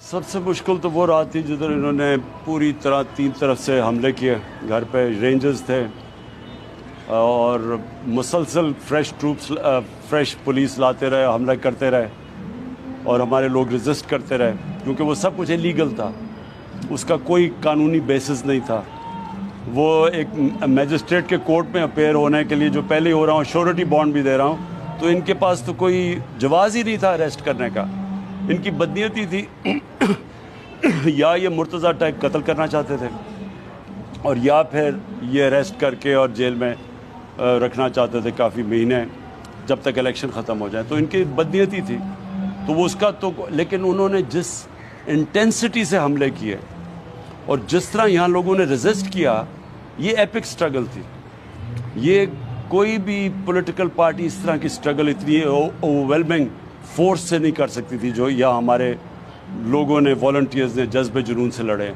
सबसे मुश्किल तो वो रात थी जिधर इन्होंने पूरी तरह 3 तरफ से हमले किए। घर पे रेंजर्स थे और मुसलसल फ्रेश पुलिस लाते रहे, हमला करते रहे और हमारे लोग रेजिस्ट करते रहे क्योंकि वो सब कुछ इलीगल था, उसका कोई कानूनी बेसिस नहीं था। वो एक मैजिस्ट्रेट के कोर्ट में अपेयर होने के लिए जो पहले हो रहा हूँ, श्योरिटी बॉन्ड भी दे रहा हूँ, तो इनके पास तो कोई जवाज़ ही नहीं था अरेस्ट करने का। इनकी बदनीयती थी या ये मुर्तज़ा टाइप कत्ल करना चाहते थे और या फिर ये अरेस्ट करके और जेल में रखना चाहते थे काफ़ी महीने, जब तक इलेक्शन ख़त्म हो जाए। तो इनकी बदनीयती थी, तो वो उसका तो, लेकिन उन्होंने जिस इंटेंसिटी से हमले किए और जिस तरह यहाँ लोगों ने रेजिस्ट किया, ये एपिक स्ट्रगल थी। ये कोई भी पॉलिटिकल पार्टी इस तरह की स्ट्रगल इतनी ओवरवेलमिंग फोर्स से नहीं कर सकती थी जो यहाँ हमारे लोगों ने, वॉलंटियर्स ने जज्बे जुनून से लड़े।